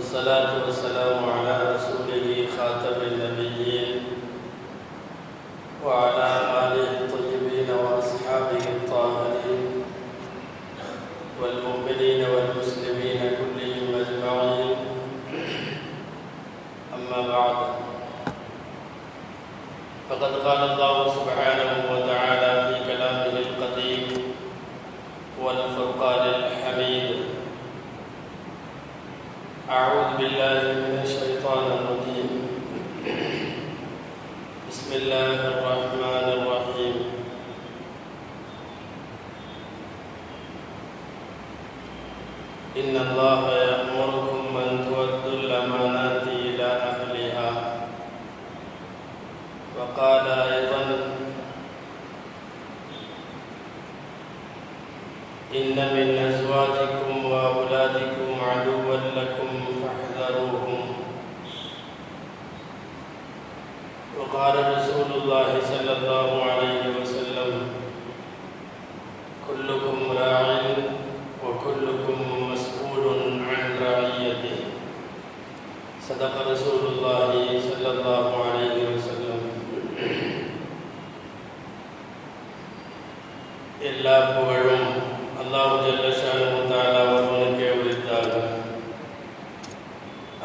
والصلاة والسلام على رسوله خاتم النبيين وعلى آله الطيبين وأصحابه الطاهرين والمؤمنين والمسلمين كلهم أجمعين. أما بعد، فقد قال الله سبحانه وتعالى في كلامه القديم والفرقان الحميد: أعوذ بالله من الشيطان الرجيم. بسم الله الرحمن الرحيم. إن الله يأمركم أن تؤدوا الأمانات إلى أهلها. وقال أيضا: إن من أزواجكم وأولادكم عدوا لكم فاحذروهم. وقال رسول الله صلى الله عليه وسلم: كلكم راع وكلكم مسؤول عن رعيته. صدق رسول الله صلى الله عليه وسلم. எல்லா புகழும் அல்லாஹ் ஜல்ல ஷானஹு தஆலா ஒருவனுக்கே உரித்தாகும்.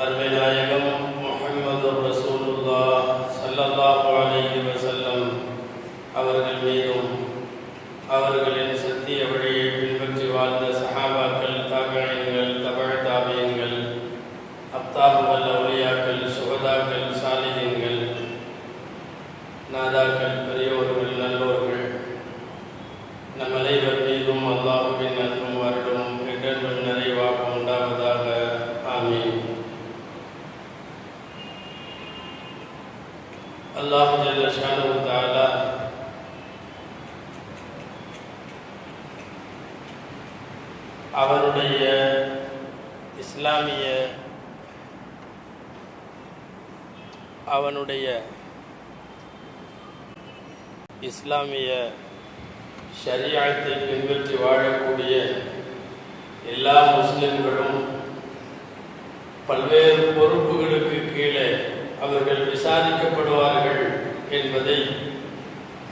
அருமை நாயகம் முஹம்மதுர் ரசூலுல்லாஹ் ஸல்லல்லாஹு அலைஹி வஸல்லம் அவர்கள் மீதும் அவர்களின் சத்திய வழியை பின்பற்றி வாழ்ந்த சஹாபாக்கள், தாபிஈன்கள், தபஅ தாபிஈன்கள், அப்தாபுகள், அவுலியாக்கள், சுஹதாக்கள், சாலிஹீன்கள், நாதாக்கள், பெரியோர்கள், நல்லோர்கள் நம் அனைவர் மீதும் அல்லாஹ்வின் அன்பும் அருளும் என்றென்றும் நிறைவாக உண்டாவதாக. ஆமீன். அல்லாஹ் ஜல்ல ஷானஹு தஆலா அவனுடைய இஸ்லாமிய ஷரீஅத்தை பின்பற்றி வாழக்கூடிய எல்லா முஸ்லிம்களும் பல்வேறு பொறுப்புகளுக்கு கீழே அவர்கள் விசாரிக்கப்படுவார்கள் என்பதை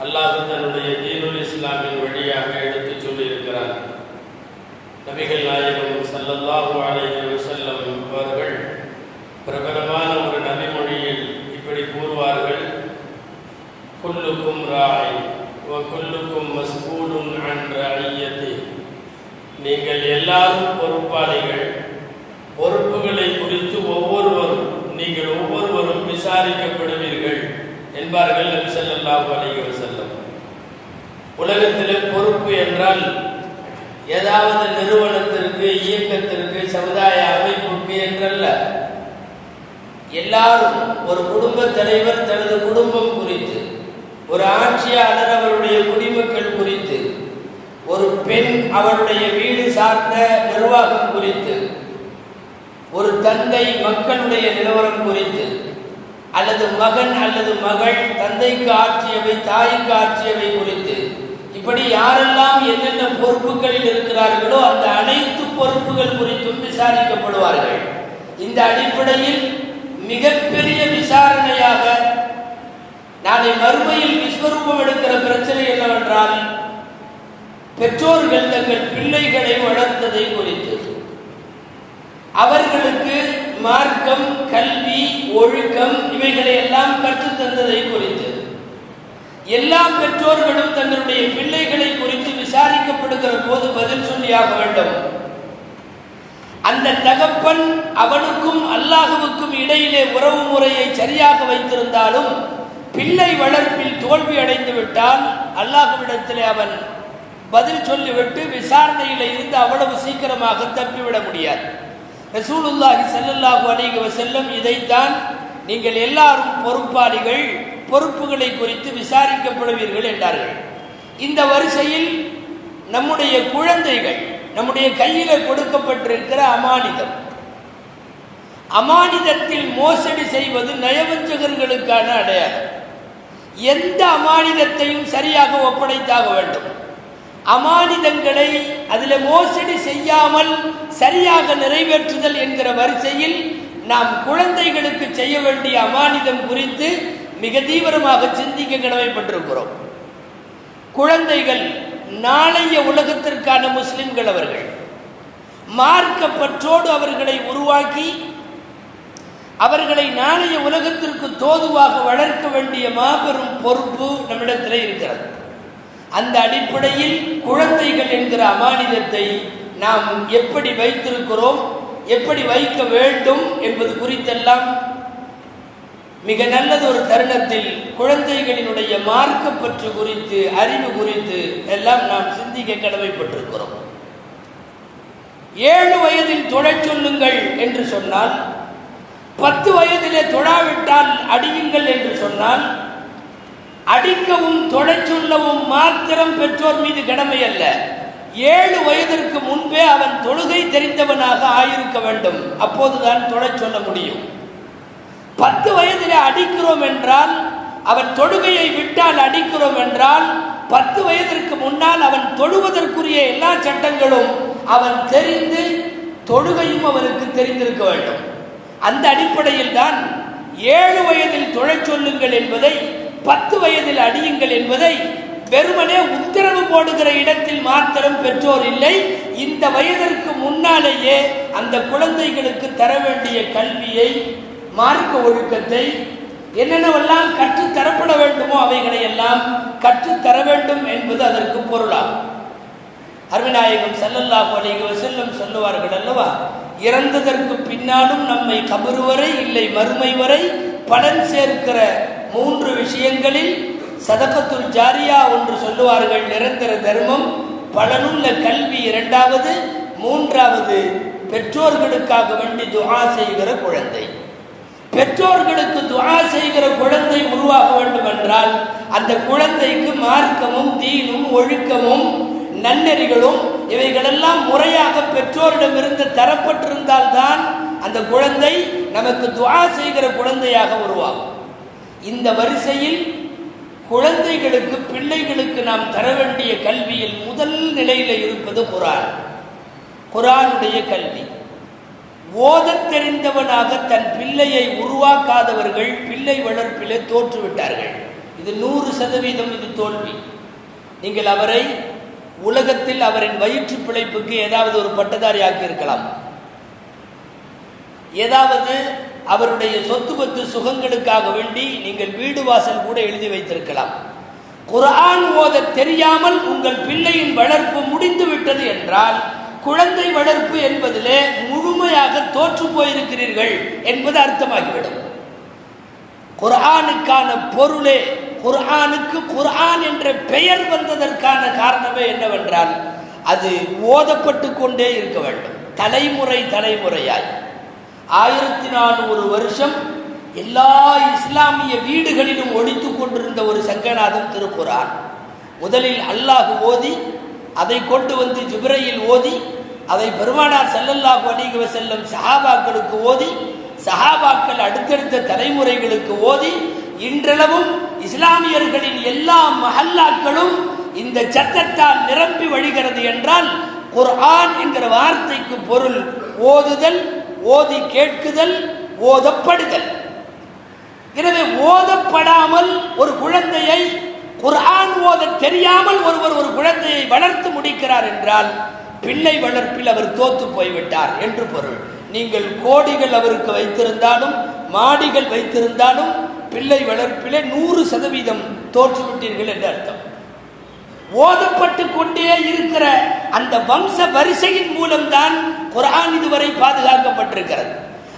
அல்லாஹ் தன்னுடைய தீனுல் இஸ்லாமின் வழியாக எடுத்துச் சொல்லியிருக்கிறார். நபிகள் நாயகம் ஸல்லல்லாஹு அலைஹி வஸல்லம் அவர்கள் பிரபலமான ஒரு நபிமொழியில் இப்படி கூறுவார்கள்: குல்லுக்கும் ராய் வகுல்லுக்கும் மஸ்ஊலுன் அன் ரஇய்யதி. நீங்கள் எல்லாரும் பொறுப்பாளிகள், பொறுப்புகளை குறித்து நீங்கள் ஒவ்வொருவரும் விசாரிக்கப்படுவீர்கள் என்பார்கள் நபி ஸல்லல்லாஹு அலைஹி வஸல்லம். உலகத்திலே பொறுப்பு என்றால் ஏதாவது நிறுவனத்திற்கு, இயக்கத்திற்கு, சமுதாய அமைப்புக்கு என்றல்ல. எல்லாரும், ஒரு குடும்ப தலைவர் தனது குடும்பம் குறித்து, ஒரு ஆட்சியாளர் அவருடைய குடிமக்கள் குறித்து, ஒரு பெண் அவருடைய வீடு சார்ந்த நிர்வாகம் குறித்து, ஒரு தந்தை மக்களுடைய நிலவரம் குறித்து, அல்லது மகன் அல்லது மகள் தந்தைக்கு ஆட்சியவை, தாய்க்கு ஆட்சியவை குறித்து, இப்படி யாரெல்லாம் என்னென்ன பொறுப்புகளில் இருக்கிறார்களோ அந்த அனைத்து பொறுப்புகள் குறித்தும் விசாரிக்கப்படுவார்கள். இந்த அடிப்படையில் மிகப்பெரிய விசாரணையாக நாளை மறுமையில் விஸ்வரூபம் எடுக்கிற பிரச்சனை என்னவென்றால், பெற்றோர்கள் தங்கள் பிள்ளைகளை வளர்த்ததை குறித்து, அவர்களுக்கு மார்க்கம், கல்வி, ஒழுக்கம் இவைகளை எல்லாம் கற்றுத்தந்ததை குறித்து, எல்லா பெற்றோர்களும் தங்களுடைய பிள்ளைகளை குறித்து விசாரிக்கப்படுகிற போது பதில் சொல்லியாக வேண்டும். அந்த தகப்பன் அவனுக்கும் அல்லாஹ்வுக்கும் இடையிலே உறவு முறையை சரியாக வைத்திருந்தாலும் பிள்ளை வளர்ப்பில் தோல்வி அடைந்து விட்டால் அல்லாஹ்விடத்திலே அவன் பதில் சொல்லிவிட்டு விசாரணையில் இருந்து அவ்வளவு சீக்கிரமாக தப்பிவிட முடியாது. ரசூலுல்லாஹி ஸல்லல்லாஹு அலைஹி வஸல்லம் இதைத்தான் நீங்கள் எல்லாரும் பொறுப்பாளிகள், பொறுப்புகளை குறித்து விசாரிக்கப்படுவீர்கள் என்றார்கள். இந்த வரிசையில் நம்முடைய குழந்தைகள், நம்முடைய கையில் கொடுக்கப்பட்டிருக்கிற அமானிதம், அமானிதத்தில் மோசடி செய்வது நயவஞ்சகர்களுக்கான அடையாளம். எந்த அமானிதத்தையும் சரியாக ஒப்படைத்தாக வேண்டும். அமானிதங்களை அதில் மோசடி செய்யாமல் சரியாக நிறைவேற்றுதல் என்கிற வரிசையில் நாம் குழந்தைகளுக்கு செய்ய வேண்டிய அமானிதம் குறித்து மிக தீவிரமாக சிந்திக்க கடமைப்பட்டிருக்கிறோம். குழந்தைகள் நாளைய உலகத்திற்கான முஸ்லிம்கள். அவர்கள் மார்க்கப்பற்றோடு அவர்களை உருவாக்கி அவர்களை நாளைய உலகத்திற்கு தோதுவாக வளர்க்க வேண்டிய மாபெரும் பொறுப்பு நம்மிடத்தில் இருக்கிறது. அந்த அடிப்படையில் குழந்தைகள் என்கிற அமானிதத்தை நாம் எப்படி வைத்திருக்கிறோம், எப்படி வைக்க வேண்டும் என்பது குறித்தெல்லாம் மிக நல்லது ஒரு தருணத்தில் குழந்தைகளினுடைய மார்க்கப்பற்று குறித்து, அறிவு குறித்து எல்லாம் நாம் சிந்திக்க கடமைப்பட்டிருக்கிறோம். 7 வயதில் தொழச் சொல்லுங்கள் என்று சொன்னால், 10 வயதிலே தொழாவிட்டால் அடியுங்கள் என்று சொன்னால், அடிக்கவும் தொழச் சொல்லவும் மாத்திரம் பெற்றோர் மீது கடமை அல்ல. 7 வயதிற்கு முன்பே அவன் தொழுகை தெரிந்தவனாக ஆயிருக்க வேண்டும். அப்போதுதான் தொழச் சொல்ல முடியும். 10 வயதிலே அடிக்கிறோம் என்றால், அவன் தொழுகையை விட்டால் அடிக்கிறோம் என்றால், 10 வயதிற்கு முன்னால் அவன் தொழுவதற்குரிய எல்லா சட்டங்களும் அவன் தெரிந்து, தொழுகையும் அவனுக்கு தெரிந்திருக்க வேண்டும். அந்த அடிப்படையில் தான் 7 வயதில் தொழச் சொல்லுங்கள் என்பதை, 10 வயதில் அடியுங்கள் என்பதை வெறுமனே உத்தரவு போடுகிற இடத்தில் மாத்திரம் பெற்றோர் இல்லை, இந்த வயதிற்கு முன்னாலேயே அந்த குழந்தைகளுக்கு தர வேண்டிய கல்வியை, மார்க்க ஒழுக்கத்தை, என்னென்னவெல்லாம் கற்றுத்தரப்பட வேண்டுமோ அவைகளை எல்லாம் கற்றுத்தர வேண்டும் என்பது அதற்கு பொருளாகும். அருமைநாயகம் ஸல்லல்லாஹு அலைஹி வஸல்லம் சொல்லுவார்கள் அல்லவா, இறந்ததற்கு பின்னாலும் நம்மை கபர் வரை இல்லை மறுமை வரை பலன் சேர்க்கிற 3 விஷயங்களில் சதகத்துல் ஜாரியா ஒன்று சொல்லுவார்கள், நிரந்தர தர்மம், பலனுள்ள கல்வி 2வது, 3வது பெற்றோர்களுக்காக வேண்டி துஆ செய்கிற குழந்தை. பெற்றோர்களுக்கு துஆ செய்கிற குழந்தை உருவாக வேண்டும் என்றால் அந்த குழந்தைக்கு மார்க்கமும் தீனும் ஒழுக்கமும் நன்னெறிகளும் இவைகளெல்லாம் முறையாக பெற்றோரிடமிருந்து தரப்பட்டிருந்தால்தான் அந்த குழந்தை நமக்கு துஆ செய்கிற குழந்தையாக உருவாகும். இந்த வரிசையில் குழந்தைகளுக்கு, பிள்ளைகளுக்கு நாம் தர வேண்டிய கல்வியில் முதல் நிலையில் இருப்பது குர்ஆன். குர்ஆனுடைய கல்வி. ஓதத் தெரிந்தவனாக தன் பிள்ளையை உருவாக்காதவர்கள் பிள்ளை வளர்ப்பிலே தோற்றுவிட்டார்கள். இது 100% இது தோல்வி. நீங்கள் அவரை உலகத்தில் அவரின் வயிற்று பிழைப்புக்கு ஏதாவது ஒரு பட்டதாரி ஆக்கி இருக்கலாம், ஏதாவது அவருடைய சொத்து பத்து சுகங்களுக்காக வேண்டி நீங்கள் வீடு வாசல் கூட எழுதி வைத்திருக்கலாம். குர்ஆன் ஓத தெரியாமல் உங்கள் பிள்ளையின் வளர்ப்பு முடிந்து விட்டது என்றால் குழந்தை வளர்ப்பு என்பதிலே முழுமையாக தோற்று போயிருக்கிறீர்கள் என்பது அர்த்தமாகிவிடும். குர்ஆனுக்கான பொருளே, குர்ஆனுக்கு குர்ஆன் என்ற பெயர் வந்ததற்கான காரணமே என்னவென்றால் அது ஓதப்பட்டு கொண்டே இருக்க வேண்டும், தலைமுறை தலைமுறையாய். 1400 வருஷம் எல்லா இஸ்லாமிய வீடுகளிலும் ஒலித்துக் கொண்டிருந்த ஒரு சங்கநாதம் திருக்குர்ஆன். முதலில் அல்லாஹ் ஓதி, அதை கொண்டு வந்து ஜிப்ரீல் ஓதி, அதை பெருமானார் ஸல்லல்லாஹு அலைஹி வஸல்லம் சஹாபாக்களுக்கு ஓதி, சஹாபாக்கள் அடுத்தடுத்த தலைமுறைகளுக்கு ஓதி, இன்றளவும் இஸ்லாமியர்களின் எல்லா மஹல்லாக்களும் இந்த சத்தத்தால் நிரம்பி வழிகிறது என்றால் குர்ஆன் என்கிற வார்த்தைக்கு பொருள் ஓதுதல், ஓதி கேட்குதல், ஓதப்படுதல். எனவே ஓதப்படாமல் ஒரு குழந்தையை, குர்ஆன் ஓத தெரியாமல் ஒருவர் ஒரு குழந்தையை வளர்த்து முடிக்கிறார் என்றால் பிள்ளை வளர்ப்பில் அவர் தோத்து போய்விட்டார் என்று பொருள். நீங்கள் கோடிகள் அவருக்கு வைத்திருந்தாலும், மாடிகள் வைத்திருந்தாலும் பிள்ளை வளர்ப்பிலே 100% தோற்றுவிட்டீர்கள் என்று அர்த்தம். ஓதப்பட்டு கொண்டே இருக்கிற அந்த வம்ச வரிசையின் மூலம்தான் குர்ஆன் இதுவரை பாதுகாக்கப்பட்டிருக்கிறது.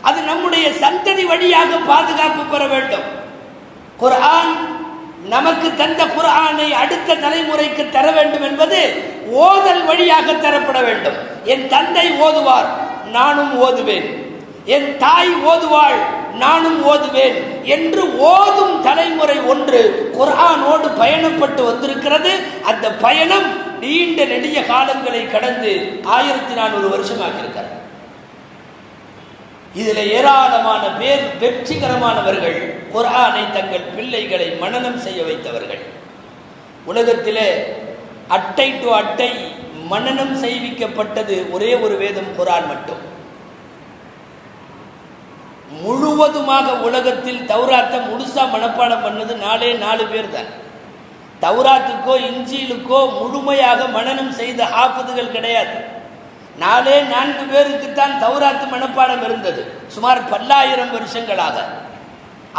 அது நம்முடைய சந்ததி வழியாக பாதுகாப்பு பெற வேண்டும். குர்ஆன் நமக்கு தந்த குர்ஆனை அடுத்த தலைமுறைக்கு தர வேண்டும் என்பது ஓதல் வழியாக தரப்பட வேண்டும். என் தந்தை ஓதுவார், நானும் ஓதுவேன், என் தாய் ஓதுவாள், நானும் ஓதுவேன் என்று ஓதும் தலைமுறை ஒன்று குர்ஆனோடு பயணப்பட்டு வந்திருக்கிறது. அந்த பயணம் நீண்ட நெடிய காலங்களை கடந்து 1400 வருஷமாக இருக்கிறது. இதில் ஏராளமான பேர் வெற்றிகரமானவர்கள் குர்ஆனை தங்கள் பிள்ளைகளை மனனம் செய்ய வைத்தவர்கள். உலகத்திலே அட்டை டு அட்டை மனனம் செய்விக்கப்பட்டது ஒரே ஒரு வேதம் குர்ஆன் மட்டும். முழுவதுமாக உலகத்தில் தௌராத்தை முழுசா மனப்பாடம் பண்ணது 4 பேர் தான். தௌராத்துக்கோ இஞ்சிலுக்கோ முழுமையாக மனனம் செய்த ஹாஃபிதுகள் கிடையாது. 4 பேருக்குத்தான் தௌராத்து மனப்பாடம் இருந்தது. சுமார் 10,000 வருஷங்களாக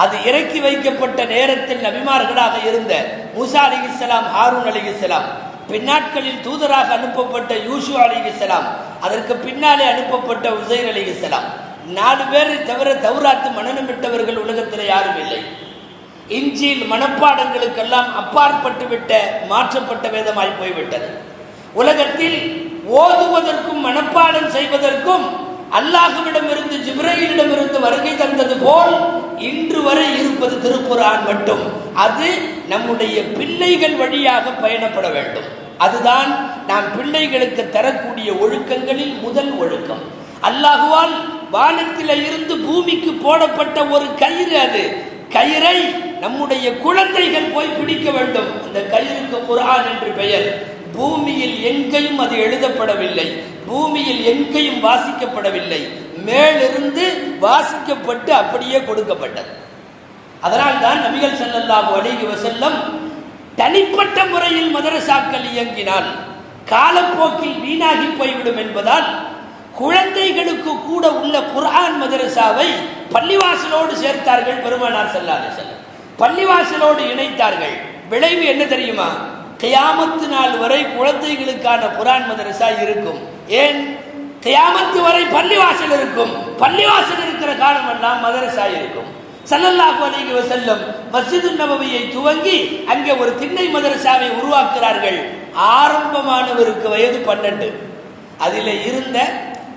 அது இறக்கி வைக்கப்பட்ட நேரத்தில் நபிமார்களாக இருந்த மூசா அலைஹிஸ்ஸலாம், ஹாரூன் அலைஹிஸ்ஸலாம், பின்னாட்களில் தூதராக அனுப்பப்பட்ட யூசு அலைஹிஸ்ஸலாம், அதற்கு பின்னாலே அனுப்பப்பட்ட உசைர் அலைஹிஸ்ஸலாம், 4 பேரை தவிர தௌராத்து மனனமிட்டவர்கள் உலகத்தில் யாரும் இல்லை. இஞ்சில் மனப்பாடங்களுக்கெல்லாம் அப்பாற்பட்டு விட்ட மாற்றப்பட்ட வேதமாய் போய்விட்டது. உலகத்தில் ஓதுவதற்கும் மனப்பாடம் செய்வதற்கும் அல்லாஹ்விடம் இருந்து ஜிப்ரீலிடம் இருந்து வருகை தந்தது போல் இன்று வரை இருப்பது திருக்குர்ஆன் மட்டும். அது நம்முடைய பிள்ளைகள் வழியாக பயணப்பட வேண்டும். அதுதான் நாம் பிள்ளைகளுக்கு தரக்கூடிய ஒழுக்கங்களில் முதல் ஒழுக்கம். அல்லாஹ்வால் வானத்தில இருந்து பூமிக்கு போடப்பட்ட ஒரு கயிறு, அது கயிறை நம்முடைய குழந்தைகள் போய் பிடிக்க வேண்டும். அந்த கயிறுக்கு குர்ஆன் என்று பெயர். பூமியில் எங்கேயும் அது எழுதப்படவில்லை, பூமியில் எங்கேயும் வாசிக்கப்படவில்லை, மேலிருந்து வாசிக்கப்பட்டு அப்படியே கொடுக்கப்பட்டது. அதனால் தான் நபிகள் ஸல்லல்லாஹு அலைஹி வஸல்லம் தனிப்பட்ட முறையில் மதரசாக்கள் இயங்கினால் காலப்போக்கில் வீணாகி போய்விடும் என்பதால் குழந்தைகளுக்கு கூட உள்ள குர்ஆன் மதரசாவை பள்ளிவாசலோடு சேர்த்தார்கள். பெருமானார் ஸல்லல்லாஹு அலைஹி வஸல்லம் பள்ளிவாசலோடு இணைத்தார்கள். விளைவு என்ன தெரியுமா? கியாமத்து நாள் வரை குழந்தைகளுக்கான குர்ஆன் மதரசா இருக்கும். ஏன்? கியாமத்து வரை பள்ளிவாசல் இருக்கும். பள்ளிவாசல் இருக்கிற காலமெல்லாம் மதரசா இருக்கும். ஸல்லல்லாஹு அலைஹி வஸல்லம் மஸ்ஜிதுன் நபவியை துவங்கி அங்கே ஒரு திண்ணை மதரசாவை உருவாக்குகிறார்கள். ஆரம்பமானவருக்கு வயது 12. அதில் இருந்த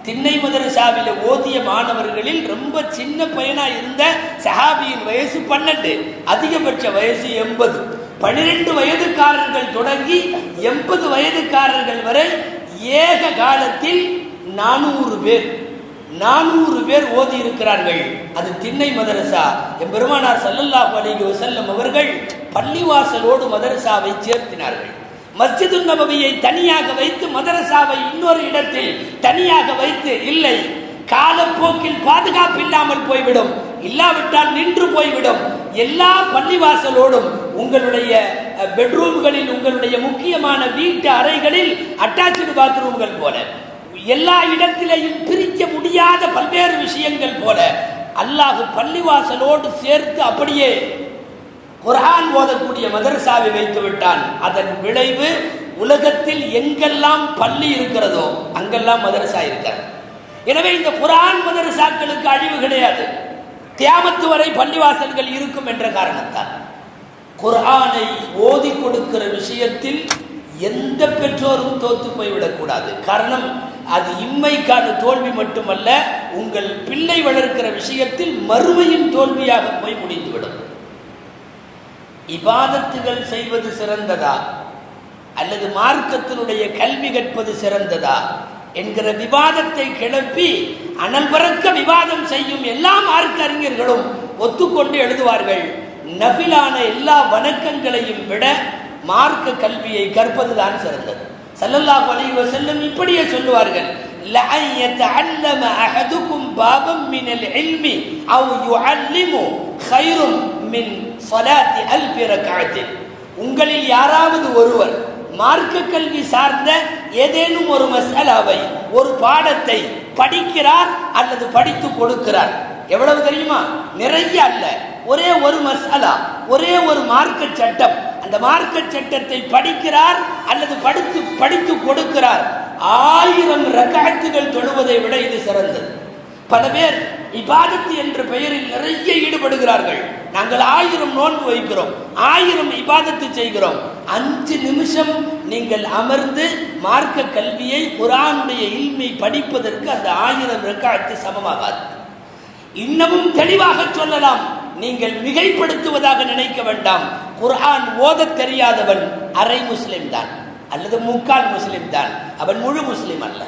திண்ணை மதரசாவில ஓதிய மாணவர்களில் ரொம்ப சின்ன பையனா இருந்த சஹாபியின் வயசு 12, அதிகபட்ச வயசு 80. 12 வயதுக்காரர்கள் தொடங்கி 80 வயதுக்காரர்கள் வரை ஏக காலத்தில் 400 பேர் ஓதி இருக்கிறார்கள். அது திண்ணை மதரசா. எம்பெருமானார் ஸல்லல்லாஹு அலைஹி வஸல்லம் அவர்கள் பள்ளிவாசலோடு மதரசாவை சேர்த்தினார்கள். மஸ்ஜிதுன் நபவியை தனியாக வைத்து மதரசாவை இன்னொரு இடத்தில் தனியாக வைத்து இல்லை, காலப்போக்கில் பாதுகாப்பு இல்லாமல் போய்விடும், இல்லாவிட்டால் நின்று போய்விடும். எல்லா பள்ளிவாசலோடும் உங்களுடைய பெட்ரூம்களில், உங்களுடைய முக்கியமான வீட்டு அறைகளில் அட்டாச்சு பாத்ரூம்கள் போல, எல்லா இடத்திலையும் பிரிக்க முடியாத பல்வேறு விஷயங்கள் போல அல்லாஹ் பள்ளிவாசலோடு சேர்த்து அப்படியே குர்ஆன் ஓதக்கூடிய மதரசாவை வைத்து விட்டான். அதன் விளைவு உலகத்தில் எங்கெல்லாம் பள்ளி இருக்கிறதோ அங்கெல்லாம் மதரசா இருக்கிறது. எனவே இந்த குர்ஆன் மதரசாக்களுக்கு அழிவு கிடையாது. கியாமத்து வரை பள்ளிவாசல்கள் இருக்கும் என்ற காரணத்தால் குர்ஆனை ஓதி கொடுக்கிற விஷயத்தில் எந்த பெற்றோரும் தோத்து போய்விடக்கூடாது. காரணம், அது இம்மைக்கான தோல்வி மட்டுமல்ல, உங்கள் பிள்ளை வளர்க்கிற விஷயத்தில் மறுமையின் தோல்வியாக போய் முடிந்துவிடும். இபாதத்துகள் செய்வது சிறந்ததா அல்லது மார்க்கத்தினுடைய கல்வி கற்பது சிறந்ததா என்கிற விவாதத்தை கிளப்பி அனல் பறக்க விவாதம் செய்யும் எல்லா மார்க்க அறிஞர்களும் ஒத்துக்கொண்டு எழுதுவார்கள், நபிலான எல்லா வணக்கங்களையும் விட மார்க்க கல்வியை கற்பதுதான் சிறந்தது. ஸல்லல்லாஹு அலைஹி வஸல்லம் இப்படியே சொல்லுவார்கள், லஅன் யதஅல்லம அஹதுக்கும் பாபம் மினல் இல்மி அவ் யுஅல்லிமு கைரும் மின் ஸலாத்தி அல்ஃபி ரக்அத்தின். உங்களில் யாராவது ஒருவர் மார்க்க கல்வி சார்ந்த ஏதேனும் ஒரு மஸ்அலாவை, ஒரு பாடத்தை படிக்கிறார் அல்லது படித்து கொடுக்கிறார். எவ்வளவு தெரியுமா? நிறைய அல்ல, ஒரே ஒரு மஸ்அலா, ஒரே ஒரு மார்க்க சட்டம். அந்த மார்க்க சட்டத்தை படிக்கிறார் அல்லது படித்து கொடுக்கிறார். 1000 ரக்அத்துகள் தொழுவதை விட இது சிறந்தது. பல பேர் இபாதத்து என்ற பெயரில் நிறைய ஈடுபடுகிறார்கள். நாங்கள் 1000 நோன்பு வைக்கிறோம், 1000 இபாதத்து செய்கிறோம். 5 நிமிஷம் நீங்கள் அமர்ந்து மார்க்க கல்வியை, குர்ஆனுடைய இல்மை படிப்பதற்கு அந்த 1000 ரக்அத்து சமமாகாது. இன்னமும் தெளிவாக சொல்லலாம், நீங்கள் மிகைப்படுத்துவதாக நினைக்க வேண்டாம். குர்ஆன் ஓத தெரியாதவன் அரை முஸ்லிம் தான் அல்லது முக்கால் முஸ்லிம் தான், அவன் முழு முஸ்லிம் அல்ல.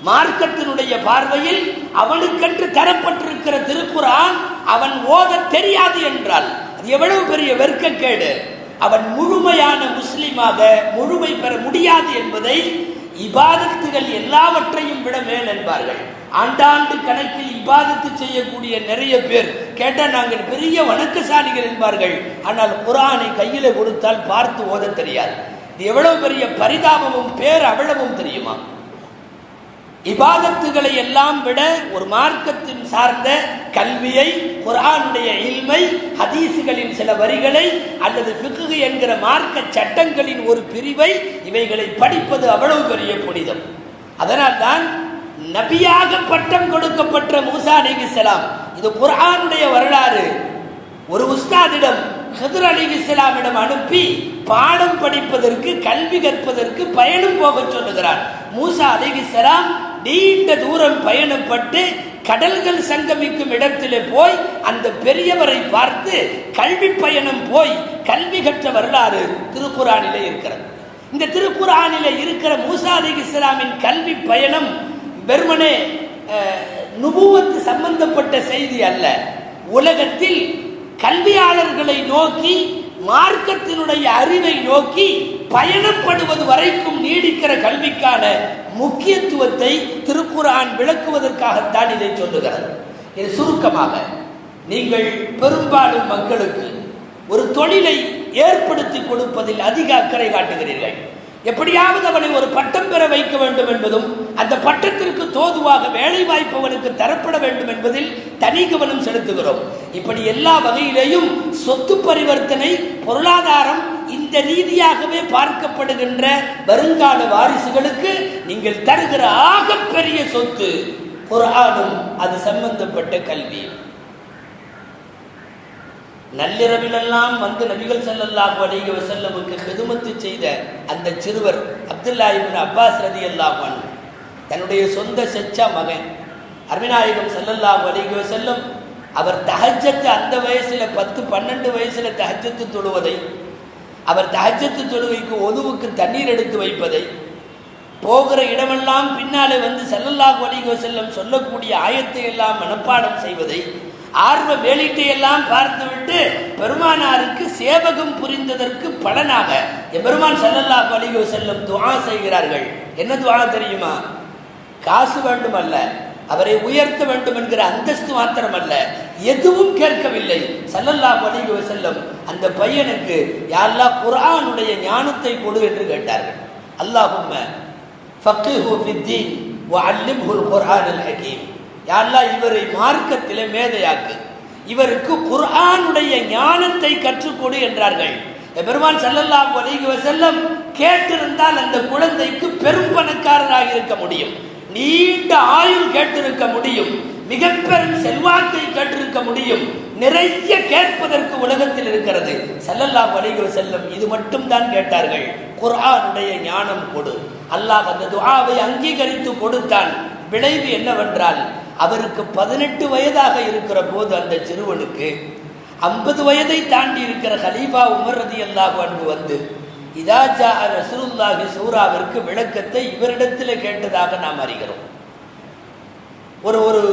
மார்க்கத்தினுடைய பார்வையில் அவனுக்கென்று தரப்பட்டிருக்கிற திருக்குர்ஆன் அவன் ஓத தெரியாது என்றால் அது எவ்வளவு பெரிய வெட்கக்கேடு. அவன் முழுமையான முஸ்லிமாக முழுமை பெற முடியாது என்பதை இபாதத்துகள் எல்லாவற்றையும் விட மேல் என்பார்கள். ஆண்டாண்டு கணக்கில் இபாதத்து செய்யக்கூடிய நிறைய பேர் கேட்டால் நாங்கள் பெரிய வணக்கசாலிகள் என்பார்கள். ஆனால் குர்ஆனை கையில கொடுத்தால் பார்த்து ஓத தெரியாது. இது எவ்வளவு பெரிய பரிதாபமும் பேர் அவ்வளவும் தெரியுமா? இபாதத்துகளை எல்லாம் விட ஒரு மார்க்கத்தின் சார்ந்த கல்வியை, குர்ஆனுடைய இல்மை, ஹதீசுகளின் சில வரிகளை அல்லது ஃபிக்ஹ் என்கிற மார்க்க சட்டங்களின் ஒரு பிரிவை இவைகளை படிப்பது அவ்வளவு பெரிய புனிதம். அதனால்தான் நபியாக பட்டம் கொடுக்கப்பட்ட மூசா அலைஹிஸ்ஸலாம், இது குர்ஆனுடைய வரலாறு, ஒரு உஸ்தாதிடம் ஹித்ர் அலைஹிஸ்ஸலாமிடம் அனுப்பி பாடம் படிப்பதற்கு, கல்வி கற்பதற்கு பயணம் போக சொல்லுகிறார். மூசா அலைஹிஸ்ஸலாம் நீண்ட தூரம் பயணப்பட்டு கடல்கள் சங்கமிக்கும் இடத்திலே போய் அந்த பெரியவரை பார்த்து கல்வி பயணம் போய் கல்வி கற்ற வரலாறு திருக்குர்ஆனிலே இருக்கிறது. இந்த திருக்குர்ஆனிலே இருக்கிற மூசா அலைஹிஸ்ஸலாமின் கல்வி பயணம் வெறுமனே நுபுவத்து சம்பந்தப்பட்ட செய்தி அல்ல. உலகத்தில் கல்வியாளர்களை நோக்கி, மார்க்கத்தினுடைய அறிவை நோக்கி பயணப்படுவது வரைக்கும் நீடிக்கிற கல்விக்கான முக்கியத்துவத்தை திருக்குர்ஆன் விளக்குவதற்காகத்தான் இதை சொல்லுகிறது. இது சுருக்கமாக, நீங்கள் பெரும்பாலும் மக்களுக்கு ஒரு தொழிலை ஏற்படுத்தி கொடுப்பதில் அதிக அக்கறை காட்டுகிறீர்கள். எப்படியாவது அவனை ஒரு பட்டம் பெற வைக்க வேண்டும் என்பதும் அந்த பட்டத்திற்கு தோதுவாக வேலை வாய்ப்பு அவனுக்கு தரப்பட வேண்டும் என்பதில் தனி கவனம் செலுத்துகிறோம். இப்படி எல்லா வகையிலேயும் சொத்து பரிவர்த்தனை, பொருளாதாரம் இந்த ரீதியாகவே பார்க்கப்படுகின்ற வருங்கால வாரிசுகளுக்கு நீங்கள் தருகிற ஆகப்பெரிய சொத்து குர்ஆனும் அது சம்பந்தப்பட்ட கல்வி. நள்ளிரவிலெல்லாம் வந்து நபிகள் ஸல்லல்லாஹு அலைஹி வஸல்லமுக்கு ஹிதுமத்து செய்த அந்த சிறுவர் அப்துல்லா இப்னு அப்பாஸ் ரலியல்லாஹு அன்ஹு, தன்னுடைய சொந்த செச்சா மகன் அருமைநாயகம் ஸல்லல்லாஹு அலைஹி வஸல்லம் அவர் தஹஜ்ஜத் அந்த வயசுல 10-12 வயசுல தஹஜ்ஜத் தொழுவதை, அவர் தஹஜ்ஜத் தொழுகைக்கு ஒதுவுக்கு தண்ணீர் எடுத்து வைப்பதை, போகிற இடமெல்லாம் பின்னாலே வந்து ஸல்லல்லாஹு அலைஹி வஸல்லம் சொல்லக்கூடிய ஆயத்தை எல்லாம் மனப்பாடம் செய்வதை, ஆர்வ வேலிட்டை எல்லாம் பார்த்துவிட்டு பெருமானாருக்கு சேவகம் புரிந்ததற்கு பலனாக எம்பெருமான் ஸல்லல்லாஹு அலைஹி வஸல்லம் துஆ செய்கிறார்கள். என்ன துஆ தெரியுமா? காசு வேண்டும் அல்ல, அவரை உயர்த்த வேண்டும் என்கிற அந்தஸ்து மாத்திரமல்ல, எதுவும் கேட்கவில்லை. ஸல்லல்லாஹு அலைஹி வஸல்லம் அந்த பையனுக்கு யா அல்லாஹ் குர்ஆனுடைய ஞானத்தை கொடு என்று கேட்டார்கள். அல்லாஹும்ம ஃபக்ஹு ஃபித்தீன் வ அல்லிம்ஹுல் குர்ஆனல் ஹகீம். யா அல்லாஹ் இவரை மார்க்கத்திலே மேதையாக்கு, இவருக்கு குர்ஆனுடைய ஞானத்தை கற்றுக்கொடு என்றார்கள். பெருமான் ஸல்லல்லாஹு அலைஹி வஸல்லம் கேட்டிருந்தால் அந்த குழந்தைக்கு பெரும் பணக்காரராக இருக்க முடியும், நீண்ட ஆயுள் கேட்டிருக்க முடியும், மிக பெரும் செல்வாக்கை கேட்டிருக்க முடியும். நிறைய கேட்பதற்கு உலகத்தில் இருக்கிறது. ஸல்லல்லாஹு அலைஹி வஸல்லம் இது மட்டும் தான் கேட்டார்கள், குர்ஆனுடைய ஞானம் கொடு. அல்லாஹ் அந்த துஆவை அங்கீகரித்து கொடுத்தான். விளைவு என்னவென்றால், அவருக்கு 18 வயதாக இருக்கிற போது அந்த சிறுவனுக்கு 50 வயதை தாண்டி இருக்கிற கலீஃபா உமர் ரலியல்லாஹு அன்ஹு வந்து இதா ஜாஅ நஸ்ருல்லாஹி சூராவிற்கு விளக்கத்தை இவரிடத்தில் கேட்டதாக நாம் அறிகிறோம். ஒரு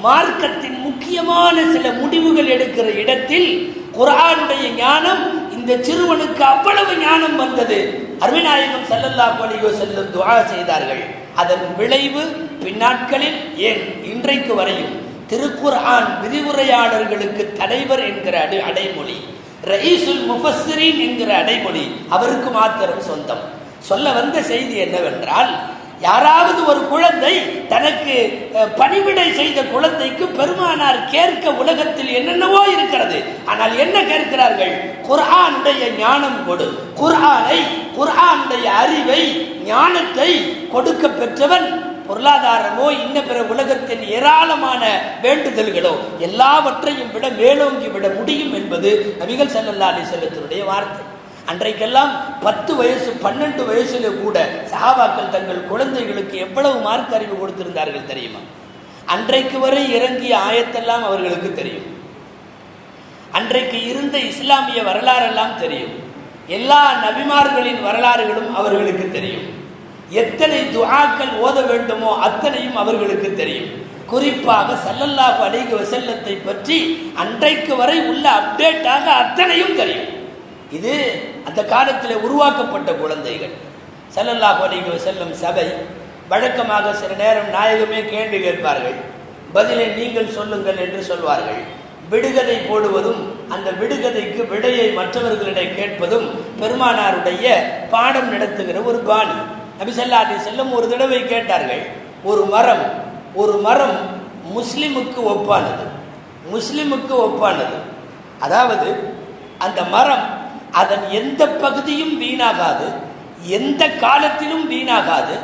மார்க்கத்தின் முக்கியமான சில முடிவுகள் எடுக்கிற இடத்தில் குர்ஆனுடைய ஞானம் இந்த சிறுவனுக்கு அவ்வளவு ஞானம் வந்தது. அருமைநாயகம் ஸல்லல்லாஹு அலைஹி வஸல்லம் துஆ செய்தார்கள். அதன் விளைவு பின்னாட்களில், ஏன் இன்றைக்கு வரையும் திருக்குர்ஆன் விரிவுரையாளர்களுக்கு தலைவர் என்கிற அடைமொழி, ரயீசுல் முஃபஸ்ஸிரீன் என்கிற அடைமொழி அவருக்கு மாத்திரம் சொந்தம். சொல்ல வந்த செய்தி என்னவென்றால், யாராவது ஒரு குழந்தை தனக்கு பணிவிடை செய்த குழந்தைக்கு பெருமானார் கேட்க உலகத்தில் என்னென்னவோ இருக்கிறது, ஆனால் என்ன கேட்கிறார்கள்? குர்ஆனுடைய ஞானம் கொடு. குர்ஆனுடைய அறிவை, ஞானத்தை கொடுக்க பெற்றவன் பொருளாதாரமோ இன்ன பிற உலகத்தின் ஏராளமான வேண்டுதல்களோ எல்லாவற்றையும் விட மேலோங்கி விட முடியும் என்பது நபிகள் ஸல்லல்லாஹு அலைஹி வஸல்லத்தினுடைய வார்த்தை. அன்றைக்கெல்லாம் 10 வயசு 12 வயசுல கூட சஹாபாக்கள் தங்கள் குழந்தைகளுக்கு எவ்வளவு மார்க் அறிவு கொடுத்திருந்தார்கள் தெரியுமா? அன்றைக்கு வரை இறங்கிய ஆயத்தெல்லாம் அவர்களுக்கு தெரியும், அன்றைக்கு இருந்த இஸ்லாமிய வரலாறெல்லாம் தெரியும், எல்லா நபிமார்களின் வரலாறுகளும் அவர்களுக்கு தெரியும், எத்தனை துஆக்கள் ஓத வேண்டுமோ அத்தனையும் அவர்களுக்கு தெரியும். குறிப்பாக ஸல்லல்லாஹு அலைஹி வஸல்லத்தை பற்றி அன்றைக்கு வரை உள்ள அப்டேட்டாக அத்தனையும் தெரியும். இது அந்த காலத்தில் உருவாக்கப்பட்ட குழந்தைகள். ஸல்லல்லாஹு அலைஹி வஸல்லம் சபை வழக்கமாக சில நேரம் நாயகமே கேள்வி கேட்பார்கள், பதிலை நீங்கள் சொல்லுங்கள் என்று சொல்வார்கள். விடுகதை போடுவதும் அந்த விடுகதைக்கு விடையை மற்றவர்களிடம் கேட்பதும் பெருமானாருடைய பாடம் நடத்துகிற ஒரு பாணி. நபி ஸல்லல்லாஹு அலைஹி வஸல்லம் ஒரு தடவை கேட்டார்கள், ஒரு மரம் முஸ்லிமுக்கு ஒப்பானது. அதாவது அந்த மரம் அதன் எந்த பகுதியும் வீணாகாது, எந்த காலத்திலும் வீணாகாது,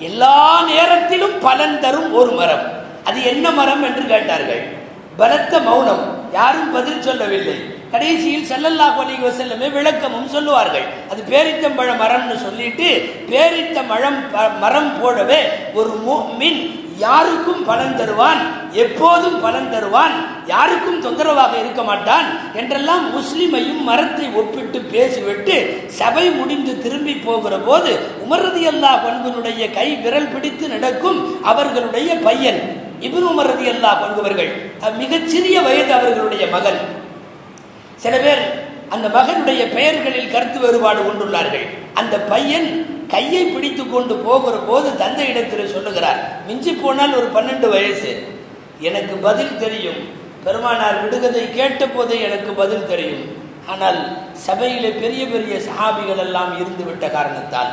எல்லா நேரத்திலும் பலன் தரும் ஒரு மரம். அது என்ன மரம் என்று கேட்டார்கள். பலத்த மௌனம், யாரும் பதில் சொல்லவில்லை. கடைசியில் ஸல்லல்லாஹு அலைஹி வஸல்லம் விளக்கமும் சொல்லுவார்கள். அது பேரித்தம்பழ மரம்னு சொல்லிட்டு, பேரித்த மரம் போலவே ஒரு முஃமின் யாருக்கும் பலன் தருவான், எப்போதும் பலன் தருவான், யாருக்கும் தொந்தரவாக இருக்க மாட்டான் என்றெல்லாம் முஸ்லிமையும் மரத்தை ஒப்பிட்டு பேசிவிட்டு சபை முடிந்து திரும்பி போகிற போது உமர் ரலியல்லாஹு அன்ஹுவுடைய கை விரல் பிடித்து நடக்கும் அவர்களுடைய பையன் இப்னு உமர் ரலியல்லாஹு அன்ஹு அவர்கள், மிகச் சிறிய வயது அவர்களுடைய மகன். சில பேர் அந்த மகனுடைய பெயர்களில் கருத்து வேறுபாடு கொண்டுள்ளார்கள். அந்த பையன் கையை பிடித்து கொண்டு போகிற போது தந்தை இடத்தில் சொல்லுகிறார், மிஞ்சி போனால் ஒரு 12 வயசு, எனக்கு பதில் தெரியும். பெருமானார் விடுகதை கேட்ட போதே எனக்கு பதில் தெரியும். ஆனால் சபையிலே பெரிய பெரிய சஹாபிகள் எல்லாம் இருந்து விட்ட காரணத்தால்,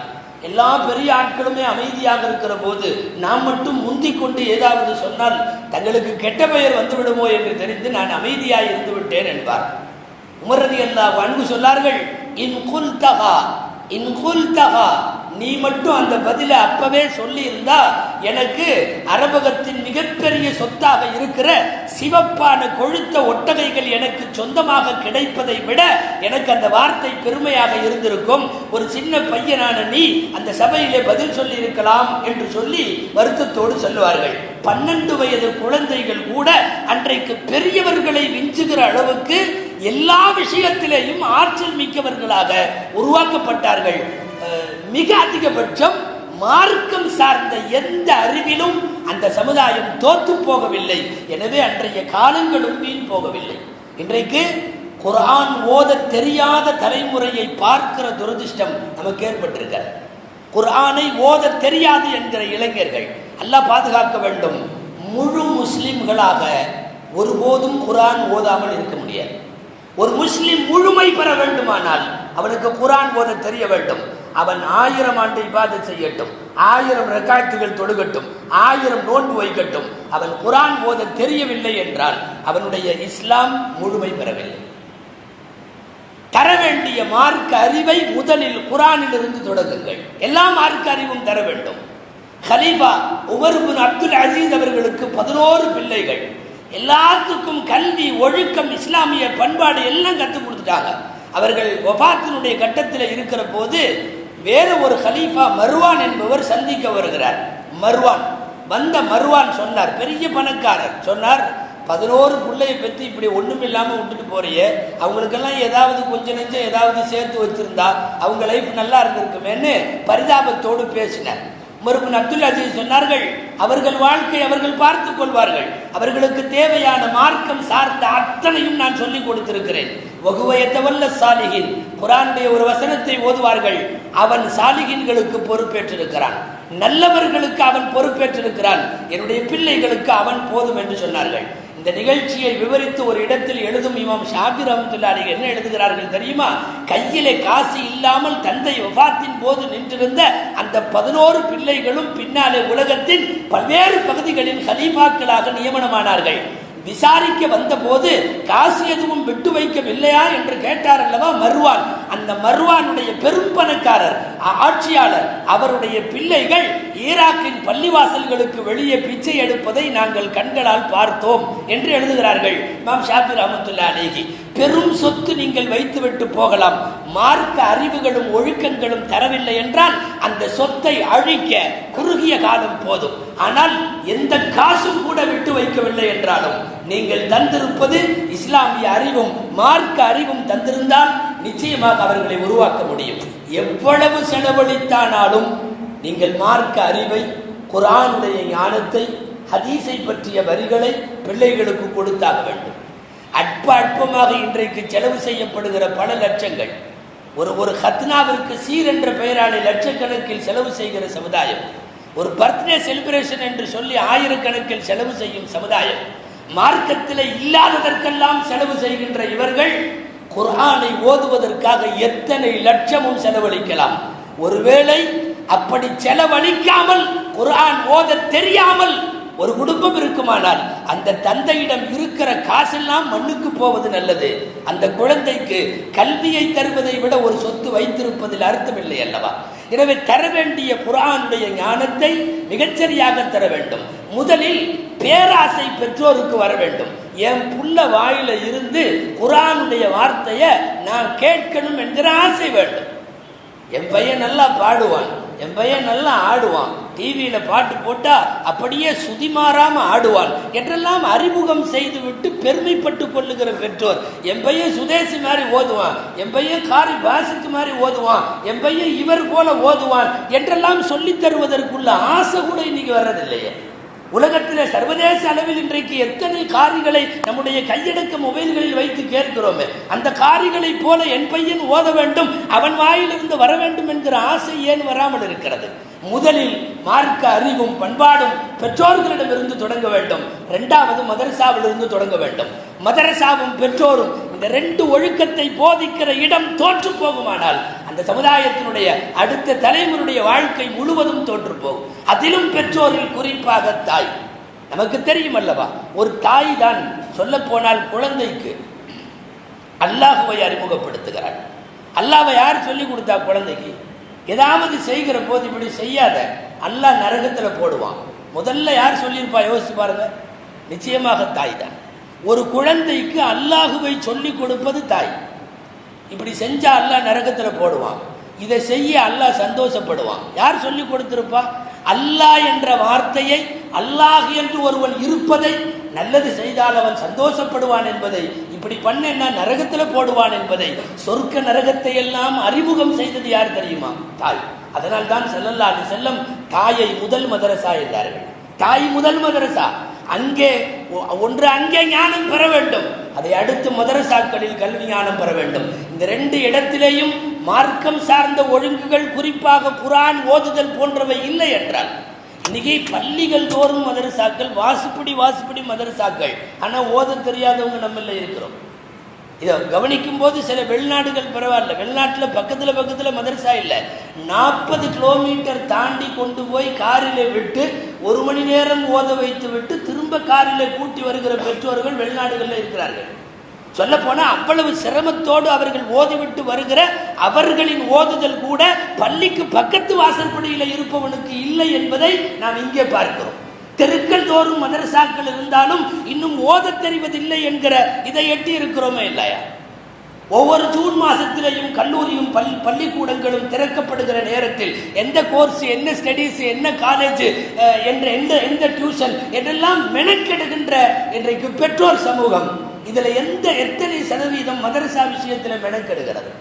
எல்லா பெரிய ஆட்களுமே அமைதியாக இருக்கிற போது நாம் மட்டும் முந்திக் கொண்டு ஏதாவது சொன்னால் தங்களுக்கு கெட்ட பெயர் வந்துவிடுமோ என்று தெரிந்து நான் அமைதியாக இருந்து விட்டேன் என்பார். உமர் ரலியல்லாஹு அன்ஹு சொன்னார்கள், இன் குல்தஹா, நீ மட்டும் அந்த பதில அப்பவே சொல்லி இருந்தா எனக்கு அரபகத்தின் மிகப்பெரிய சொத்தாக இருக்கிற சிவப்பான கொழுத்த ஒட்டகைகள் எனக்கு சொந்தமாக கிடைப்பதை விட எனக்கு அந்த வார்த்தை பெருமையாக இருந்திருக்கும். ஒரு சின்ன பையனான நீ அந்த சபையிலே பதில் சொல்லி இருக்கலாம் என்று சொல்லி வருத்தத்தோடு சொல்லுவார்கள். 12 வயது குழந்தைகள் கூட அன்றைக்கு பெரியவர்களை விஞ்சுகிற அளவுக்கு எல்லா விஷயத்திலேயும் ஆற்றல் மிக்கவர்களாக உருவாக்கப்பட்டார்கள். மிக அதிகபட்சம் மார்க்கம் சார்ந்த எந்த அறிவிலும் அந்த சமுதாயம் தோற்று போகவில்லை. எனவே அன்றைய காலங்களும் வீண் போகவில்லை. இன்றைக்கு குர்ஆன் ஓத தெரியாத தலைமுறையை பார்க்கிற துரதிர்ஷ்டம் நமக்கு ஏற்பட்டிருக்கிறது. குர்ஆனை ஓத தெரியாது என்கிற இளைஞர்கள் அல்லாஹ் பாதுகாக்க வேண்டும். முழு முஸ்லிம்களாக ஒருபோதும் குர்ஆன் ஓதாமல் இருக்க முடியாது. ஒரு முஸ்லிம் முழுமை பெற வேண்டுமானால் அவனுக்கு குர்ஆன் ஓத தெரிய வேண்டும். அவன் 1000 ஆண்டு இபாதத் செய்யட்டும், 1000 ரக்காத்துகள் தொழுகட்டும், 1000 நோன்பு வைக்கட்டும், அவன் குர்ஆன் ஓத தெரியவில்லை என்றால் அவனுடைய இஸ்லாம் முழுமை பெறவில்லை. தர வேண்டிய மார்க்க அறிவை முதலில் குர்ஆனில் இருந்து தொடங்குங்கள். எல்லா மார்க்க அறிவும் தர வேண்டும். கலீஃபா உமர் இப்னு அப்துல் அசீஸ் அவர்களுக்கு 11 பிள்ளைகள். எல்லாத்துக்கும் கல்வி, ஒழுக்கம், இஸ்லாமிய பண்பாடு எல்லாம் கற்றுக் கொடுத்துட்டாங்க. அவர்கள் வஃபாத்தினுடைய கட்டத்தில் இருக்கிற போது வேற ஒரு கலீஃபா மர்வான் என்பவர் சந்திக்க வருகிறார். மர்வான் சொன்னார், பெரிய பணக்காரர் சொன்னார், 11 பிள்ளையை பற்றி இப்படி ஒன்றும் இல்லாமல் விட்டுட்டு போறியே, அவங்களுக்கெல்லாம் ஏதாவது கொஞ்சம் நெஞ்சம் ஏதாவது சேர்த்து வச்சிருந்தா அவங்க லைஃப் நல்லா இருந்திருக்குமேன்னு பரிதாபத்தோடு பேசினார். உமர் இப்னு அப்துல் அசீஸ் சொன்னார்கள், அவர்கள் வாழ்க்கை அவர்கள் பார்த்துக் கொள்வார்கள், அவர்களுக்கு தேவையான மார்க்கம் சார்ந்த அத்தனையும் நான் சொல்லிக் கொடுத்திருக்கிறேன். வகுவயத்தவல்ல சாலிகின், குர்ஆனுடைய ஒரு வசனத்தை ஓதுவார்கள், அவன் சாலிகின்களுக்கு பொறுப்பேற்றிருக்கிறான், நல்லவர்களுக்கு அவன் பொறுப்பேற்றிருக்கிறான், என்னுடைய பிள்ளைகளுக்கு அவன் போதும் என்று சொன்னார்கள். இந்த நிகழ்ச்சியை விவரித்து ஒரு இடத்தில் எழுதும் இமாம் ஷாஃபி ரஹ்மத்துல்லாஹி அலைஹி என்ன எழுதுகிறார்கள் தெரியுமா? கையிலே காசு இல்லாமல் தந்தை வஃபாத்தின் போது நின்றிருந்த அந்த 11 பிள்ளைகளும் பின்னாலே உலகத்தின் பல்வேறு பகுதிகளில் கலீஃபாக்களாக நியமனமானார்கள். விசாரிக்க வந்த போது காசு எதுவும் விட்டு வைக்கவில்லையா என்று கேட்டார் அல்லவா மர்வான். அந்த மர்வானுடைய பெரும் பணக்காரர் ஆட்சியாளர், அவருடைய பிள்ளைகள் ஈராக்கின் பள்ளிவாசல்களுக்கு வெளியே பிச்சை எடுப்பதை நாங்கள் கண்களால் பார்த்தோம் என்று எழுதுகிறார்கள் இமாம் ஷாஃபி ரஹ்மத்துல்லாஹி அலைஹி. பெரும் சொத்து நீங்கள் வைத்துவிட்டு போகலாம், மார்க்க அறிவுகளும் ஒழுக்கங்களும் தரவில்லை என்றால் அந்த சொத்தை அழிக்க குறுகிய காலம் போதும். ஆனால் எந்த காசும் கூட விட்டு வைக்கவில்லை என்றாலும் நீங்கள் தந்திருப்பது இஸ்லாமிய அறிவும் மார்க்க அறிவும் தந்திருந்தால் நிச்சயமாக அவர்களை உருவாக்க முடியும். எவ்வளவு செலவழித்தானாலும் நீங்கள் மார்க்க அறிவை, குர்ஆனுடைய ஞானத்தை, ஹதீஸை பற்றிய வரிகளை பிள்ளைகளுக்கு கொடுத்தாக வேண்டும். அற்பமாக இன்றைக்கு செலவு செய்யப்படுகிற பல லட்சங்கள் ஒரு ஹத்னாவிற்கு சீர் என்ற பெயராலே லட்சக்கணக்கில் செலவு செய்கிற சமுதாயம், ஒரு பர்த்டே செலிப்ரேஷன் என்று சொல்லி ஆயிரக்கணக்கில் செலவு செய்யும் சமுதாயம், மார்க்கத்தில் இல்லாததற்கெல்லாம் செலவு செய்கின்ற இவர்கள் குர்ஆனை ஓதுவதற்காக எத்தனை லட்சமும் செலவழிக்கலாம். ஒருவேளை அப்படி செலவழிக்காமல் குர்ஆன் ஓத தெரியாமல் ஒரு குடும்பம் இருக்குமானால் அந்த தந்தையிடம் இருக்கிற காசெல்லாம் மண்ணுக்கு போவது நல்லது. அந்த குழந்தைக்கு கல்வியை தருவதை விட ஒரு சொத்து வைத்திருப்பதில் அர்த்தமில்லை அல்லவா? எனவே தர வேண்டிய குர்ஆனுடைய ஞானத்தை மிகச்சரியாக தர வேண்டும். முதலில் பேராசை பெற்றோருக்கு வர வேண்டும். என் புள்ள வாயில இருந்து குர்ஆனுடைய வார்த்தையை நான் கேட்கணும் என்கிற ஆசை வேண்டும். என் பையன் நல்லா பாடுவான், என் பையன் நல்லா ஆடுவான், டிவியில பாட்டு போட்டா அப்படியே சுதி மாறாம ஆடுவான் என்றெல்லாம் அறிமுகம் செய்து விட்டு பெருமைப்பட்டு கொள்ளுகிற பெற்றோர், என் பையன் சுதேசி மாதிரி ஓதுவான், என் பையன் காரி பாசித்து மாதிரி ஓதுவான், என் பையன் இவர் போல ஓதுவான் என்றெல்லாம் சொல்லி தருவதற்குள்ள ஆசை கூட இன்னைக்கு வர்றதில்லையே. உலகத்தில் சர்வதேச அளவில் இன்றைக்கு எத்தனை காரிகளை நம்முடைய கையடக்க மொபைல்களில் வைத்து கேட்கிறோமே, அந்த காரிகளை போல என் பையன் ஓத வேண்டும், அவன் வாயிலிருந்து வர வேண்டும் என்கிற ஆசை ஏன் வராமல் இருக்கிறது? முதலில் மார்க்க அறிவும் பண்பாடும் பெற்றோர்களிடமிருந்து தொடங்க வேண்டும். இரண்டாவது மதரசாவிலிருந்து தொடங்க வேண்டும். மதரசாவும் பெற்றோரும் இந்த ரெண்டு ஒழுக்கத்தை போதிக்கிற இடம் தோற்று போகுமானால் அந்த சமுதாயத்தினுடைய அடுத்த தலைமுறையுடைய வாழ்க்கை முழுவதும் தோற்று போகும். அதிலும் பெற்றோரில் குறிப்பாக தாய். நமக்கு தெரியும் அல்லவா, ஒரு தாய் தான் சொல்ல போனால் குழந்தைக்கு அல்லாஹ்வை அறிமுகப்படுத்துகிறார். அல்லாஹ்வை யார் சொல்லி கொடுத்தா? குழந்தைக்கு. ஏதாவது செய்கிற போது இப்படி செய்யாத, அல்லாஹ் நரகத்தில் போடுவான். முதல்ல யார் சொல்லியிருப்பா? யோசிச்சு பாருங்க. நிச்சயமாக தாய் தான். ஒரு குழந்தைக்கு அல்லாஹுவை சொல்லிக் கொடுப்பது தாய். இப்படி செஞ்சா அல்லாஹ் நரகத்தில் போடுவான், இதை செய்ய அல்லாஹ் சந்தோஷப்படுவான். யார் சொல்லி கொடுத்திருப்பா? அல்லாஹ் என்ற வார்த்தையை, அல்லாஹ் என்று ஒருவன் இருப்பதை, நல்லது செய்தால் அவன் சந்தோஷப்படுவான் என்பதை, இப்படி பண்ணா நரகத்தில் போடுவான் என்பதை, சொர்க்க நரகத்தை எல்லாம் அறிமுகம் செய்தது யார் தெரியுமா? தாய். அதனால் தான் ஸல்லல்லாஹு அலைஹி வஸல்லம் தாயை முதல் மதரசா என்றார்கள். தாய் முதல் மதரசா. அங்கே ஞானம் பெற வேண்டும், அதை அடுத்து மதரசாக்களில் கல்வி ஞானம் பெற வேண்டும். இந்த ரெண்டு இடத்திலேயும் மார்க்கம் சார்ந்த ஒழுங்குகள், குறிப்பாக குர்ஆன் ஓதுதல் போன்றவை இல்லை என்றால் இன்னைக்கு பள்ளிகள் தோறும் மதரசாக்கள், வாசுப்படி மதரசாக்கள், ஆனால் ஓத தெரியாதவங்க நம்மள இருக்கிறோம். இதை கவனிக்கும் போது சில வெளிநாடுகள் பரவாயில்ல, வெளிநாட்டில் பக்கத்தில் மதரசா இல்லை, 40 கிலோமீட்டர் தாண்டி கொண்டு போய் காரில் விட்டு 1 மணி நேரம் ஓத வைத்து விட்டு திரும்ப காரில் கூட்டி வருகிற பெற்றோர்கள் வெளிநாடுகளில் இருக்கிறார்கள். சொல்ல போனா அவ்வளவு சிரமத்தோடு அவர்கள் ஓதிவிட்டு வருகிற அவர்களின் ஓதுதல் கூட பள்ளிக்கு பக்கத்து வாசற்படியில் இருப்பவனுக்கு இல்லை என்பதை நாம் இங்கே பார்க்கிறோம். தெருக்கள் தோறும் மதரசாக்கள் இருந்தாலும் இன்னும் ஓத தெரிவதில்லை என்கிற இதை எட்டி இருக்கிறோமே இல்லையா? ஒவ்வொரு ஜூன் மாசத்திலையும் கல்லூரியும் பள்ளிக்கூடங்களும் திறக்கப்படுகிற நேரத்தில் எந்த கோர்ஸ், என்ன ஸ்டடீஸ், என்ன காலேஜ் என்ற எந்த டியூஷன் என்றெல்லாம் மெனக்கெடுகின்ற இன்றைக்கு பெற்றோர் சமூகம். இதுல எத்தனை சதவீதம் மதரசா விஷயத்தில் மெனக்கெடுகிறது?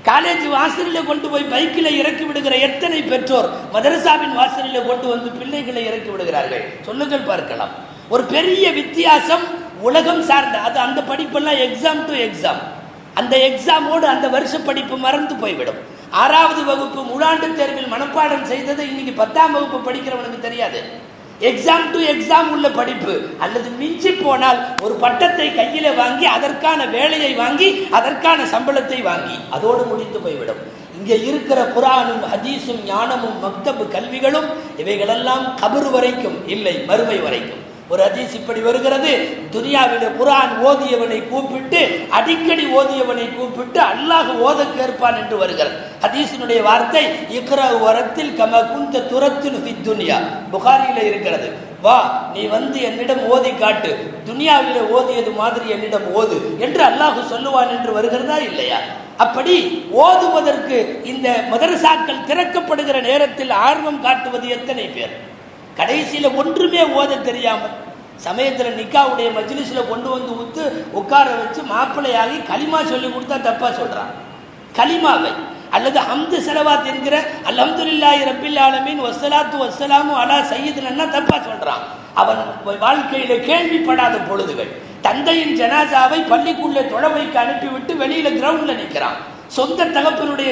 காலேஜ் வாசலில் கொண்டு போய் பைக்கில் இறக்கி விடுகிற எத்தனை பெற்றோர் மதரசாவின் வாசலில் கொண்டு வந்து பிள்ளைகளை இறக்கி விடுகிறார்கள்? சொல்லுங்கள் பார்க்கலாம். ஒரு பெரிய வித்தியாசம் உலகம் சார்ந்த, அது அந்த படிப்பெல்லாம் எக்ஸாம் டு எக்ஸாம், அந்த எக்ஸாமோடு அந்த வருஷ படிப்பு மறந்து போய்விடும். 6வது வகுப்பு முழாண்டு தேர்வில் மனப்பாடம் செய்தது இன்னைக்கு 10ஆம் வகுப்பு படிக்கிறவனுக்கு தெரியாது. எக்ஸாம் டு எக்ஸாம் உள்ள படிப்பு, அல்லது மிஞ்சி போனால் ஒரு பட்டத்தை கையில வாங்கி அதற்கான வேலையை வாங்கி அதற்கான சம்பளத்தை வாங்கி அதோடு முடிந்து போய்விடும். இங்கே இருக்கிற குர்ஆனும் ஹதீஸும் ஞானமும் மக்தபு கல்விகளும் இவைகளெல்லாம் கபர் வரைக்கும் இல்லை, மறுமை வரைக்கும். ஒரு ஹதீஸ் இப்படி வருகிறது, துனியாவில குர்ஆன் ஓதியவனை கூப்பிட்டு, அடிக்கடி ஓதியவனை கூப்பிட்டு அல்லாஹ் ஓத கேட்பான் என்று வருகிறது. ஹதீஸினுடைய வார்த்தை இக்ரா வரத்தில் கம குந்த துரத்தில் ஃபித் துன்யா, புகாரியில இருக்கிறது. வா, நீ வந்து என்னிடம் ஓதி காட்டு, துனியாவில ஓதியது மாதிரி என்னிடம் ஓது என்று அல்லாஹ் சொல்லுவான் என்று வருகிறதா இல்லையா? அப்படி ஓதுவதற்கு இந்த மதரசாக்கள் திறக்கப்படுகிற நேரத்தில் ஆர்வம் காட்டுவது எத்தனை பேர்? கடைசியில் ஒன்றுமே ஓத தெரியாமல் சமயத்தில் நிக்காவுடைய மஜ்லிஸ்ல கொண்டு வந்து உட்கார வச்சு மாப்பிள்ளையாகி களிமா சொல்லி கொடுத்தா தப்பா சொல்றான். களிமாவை அல்லது ஹம்து ஸலவாத் என்கிற அல்ஹம்துலில்லாஹி ரப்பில் ஆலமீன் வஸ்ஸலாத்து வஸ்ஸலாமு அலா சய்யிதினா தப்பா சொல்றான். அவன் வாழ்க்கையில கேள்விப்படாத பொழுதுகள். தந்தையின் ஜனாசாவை பள்ளிக்குள்ளே தொழ வைக்க அனுப்பிவிட்டு வெளியில கிரவுண்ட்ல நிற்கிறான். சொந்த தகப்பனுடைய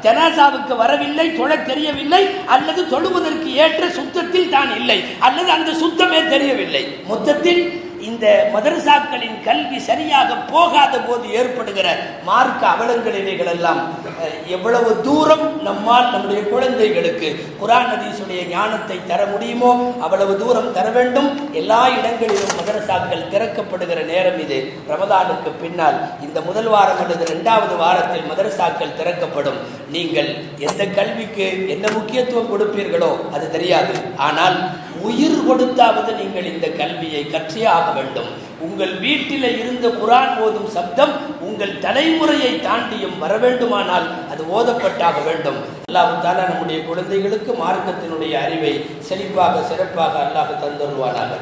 ஜனாசாவுக்கு வரவில்லை, தொழ தெரியவில்லை, அல்லது தொழுவதற்கு ஏற்ற சுத்தத்தில் தான் இல்லை, அல்லது அந்த சுத்தமே தெரியவில்லை. மொத்தத்தில் இந்த மதரசாக்களின் கல்வி சரியாக போகாத போது ஏற்படுகிற மார்க்க அவலங்கள் இவைகளெல்லாம் எவ்வளவு தூரம் நம்மால் நம்முடைய குழந்தைகளுக்கு குர்ஆன் ஹதீஸுடைய ஞானத்தை தர முடியுமோ அவ்வளவு தூரம் தர வேண்டும். எல்லா இடங்களிலும் மதரசாக்கள் திறக்கப்படுகிற நேரம் இது. ரமதானுக்கு பின்னால் இந்த முதல் வாரம் அல்லது 2வது வாரத்தில் மதரசாக்கள் திறக்கப்படும். நீங்கள் எந்த கல்விக்கு என்ன முக்கியத்துவம் கொடுப்பீர்களோ அது தெரியாது. ஆனால் உயிர் கொடுத்தாவது நீங்கள் இந்த கல்வியை கற்றே ஆக வேண்டும். உங்கள் வீட்டில் இருந்த குர்ஆன் ஓதும் சப்தம் உங்கள் தலைமுறையை தாண்டியும் வர வேண்டுமானால் அது ஓதப்பட்டாக வேண்டும். அல்லாஹ் தஆலா நம்முடைய குழந்தைகளுக்கு மார்க்கத்தினுடைய அறிவை செழிப்பாக சிறப்பாக அல்லாஹ் தந்தருவானாக.